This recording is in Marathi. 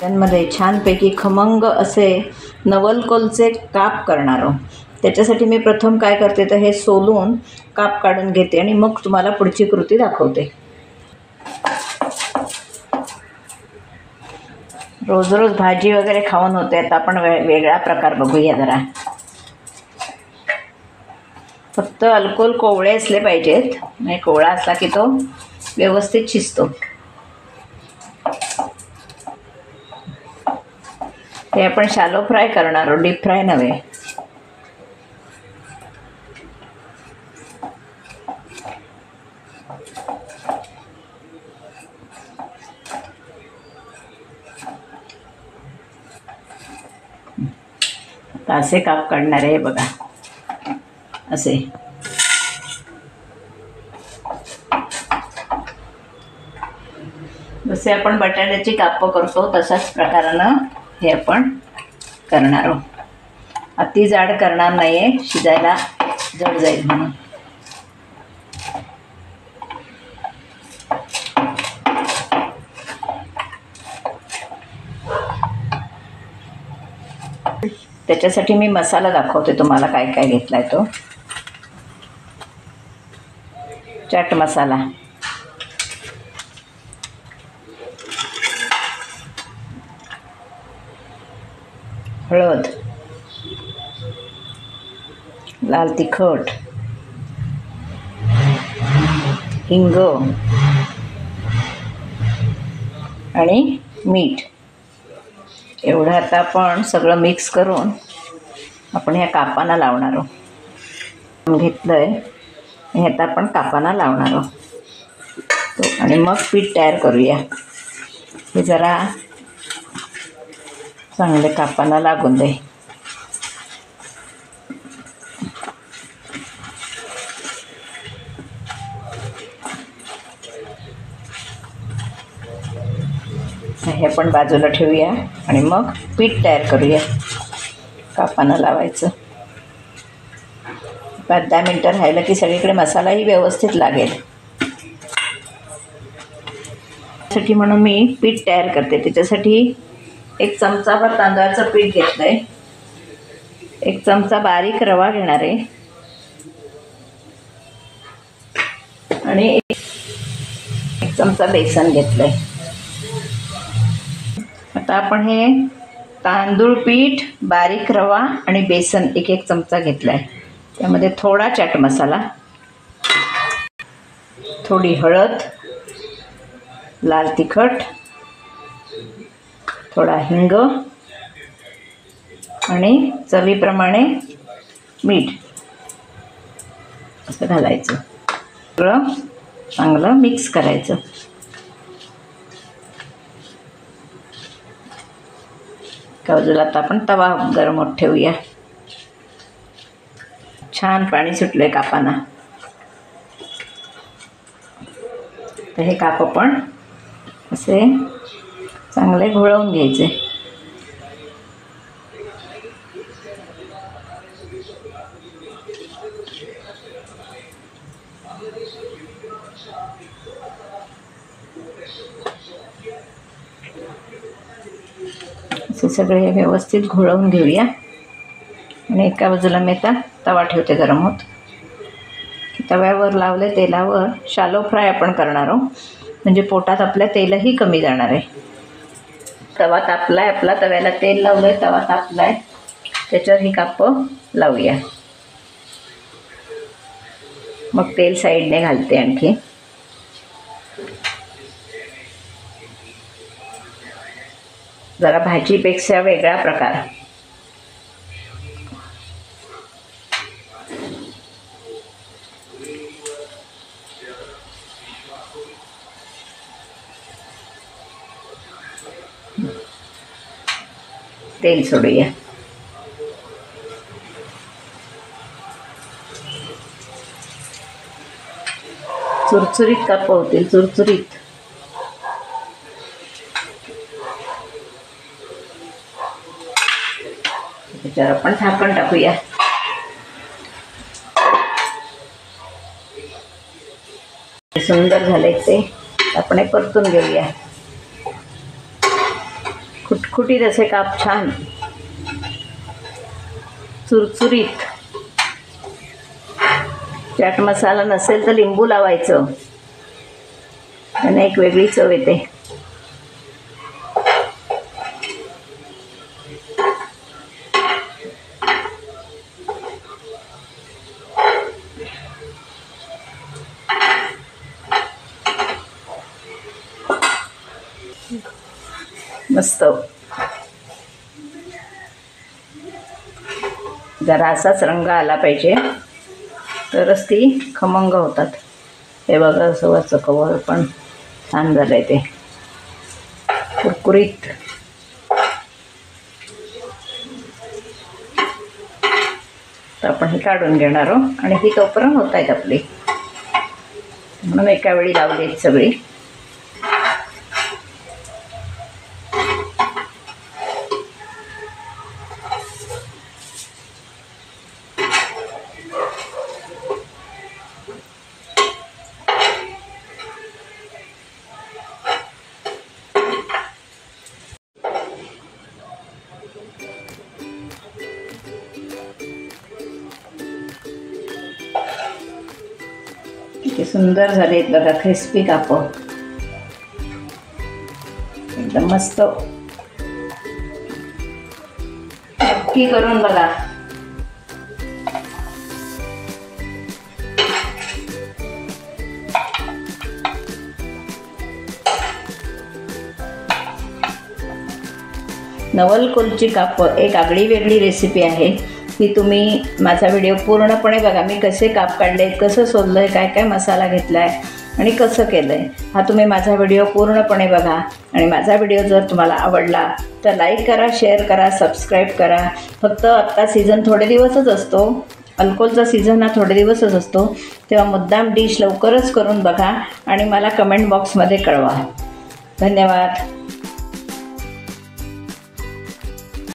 त्यांमध्ये छानपैकी खमंग असे नवलकोलचे काप करणार आहोत. त्याच्यासाठी मी प्रथम काय करते तर हे सोलून काप काढून घेते आणि मग तुम्हाला पुढची कृती दाखवते. रोज रोज भाजी वगैरे खाऊन होते, आता आपण वेगळा प्रकार बघूया जरा. फक्त अल्कोहोल कोवळे असले पाहिजेत, म्हणजे कोवळा असला की तो व्यवस्थित शिजतो. हे आपण शॅलो फ्राय करणार आहोत, डीप फ्राय नव्हे. असे काप काढणार आहे बघा, असे. जसे आपण बटाट्याची कापं करतो तशाच प्रकारानं हे आपण करणार आहोत. अति जाड करणार नाही आहे, शिजायला जड जाईल म्हणून. त्याच्यासाठी मी मसाला दाखवते तुम्हाला काय काय घेतला आहे तो. चाट मसाला, हळद, लाल तिखट, हिंग आणि मीठ. एवढं आता आपण सगळं मिक्स करून आपण ह्या कापांना लावणार आहोत. घेतलं आहे हे आता आपण कापांना लावणार आहोत. आणि मग पीठ तयार करूया. हे जरा चांगले कापांना लागून दे. हे आपण बाजूला ठेवूया आणि मग पीठ तयार करूया. कापांना लावायचं. 5-10 मिनटं राहिलं की सगळीकडे मसालाही व्यवस्थित लागेल. त्यासाठी म्हणून मी पीठ तयार करते. त्याच्यासाठी 1 चमचाभर तांदळाचं पीठ घेतलं आहे. 1 चमचा बारीक रवा घेणार आहे आणि 1 चमचा बेसन घेतलं आहे. आता आपण हे तांदूळ पीठ, बारीक रवा आणि बेसन 1-1 चमचा घेतला आहे. त्यामध्ये थोडा चाट मसाला, थोडी हळद, लाल तिखट, थोडा हिंग आणि चवीप्रमाणे मीठ असं घालायचं. सगळं चांगलं मिक्स करायचं. बाजूला आता आपण तवा गरम होत ठेवूया. छान पाणी सुटलंय कापांना. तर हे काप आपण असे चांगले घोळवून घ्यायचे. असे सगळे व्यवस्थित घोळवून घेऊया. आणि एका बाजूला मी आता तवा ठेवते गरम होत. तव्यावर लावले तेलावर शॅलो फ्राय आपण करणार आहोत, म्हणजे पोटात आपल्या तेलही कमी जाणार आहे. तवा तापलाय आपला, तव्याला तेल लावलंय, तवा तापलाय. त्याच्यावर ही कापं लावूया. मग तेल साईडने घालते आणखी. जरा भाजीपेक्षा वेगळा प्रकार. तेल सोडूया. चुरचुरीत काप होतील, चुरचुरीत. त्याच्यावर आपण झाकण टाकूया. सुंदर झाले ते, आपण हे परतून घेऊया. खुटखुटीत असे काप, छान चुरचुरीत. चाट मसाला नसेल तर लिंबू लावायचं, त्याने एक वेगळी चव येते. मस्त. जरा असाच रंग आला पाहिजे तरच ती खमंग होतात. हे बघा असं वरचं कवर पण छान झालं आहे, ते कुरकुरीत. तर आपण हे काढून घेणार आहोत आणि ही तोपर्यंत होत आहेत आपली, म्हणून एका वेळी लावली आहेत सगळी. किती सुंदर झालेत बघा, क्रिस्पी काप, एकदम मस्त. नक्की करून बघा. नवलकोलची काप एक आगळी वेगळी रेसिपी आहे. ती तुम्ही माझा व्हिडिओ पूर्णपणे बघा. मी कसे काप काढले, कसं सोललं आहे, काय काय मसाला घेतला आहे आणि कसं केलं आहे, हा तुम्ही माझा व्हिडिओ पूर्णपणे बघा. आणि माझा व्हिडिओ जर तुम्हाला आवडला तर लाईक करा, शेअर करा, सबस्क्राईब करा. फक्त आत्ता सीझन थोडे दिवसच असतो, अल्कोहोलचा सीझन हा थोडे दिवसच असतो, तेव्हा मुद्दाम डिश लवकरच करून बघा आणि मला कमेंट बॉक्समध्ये कळवा. धन्यवाद.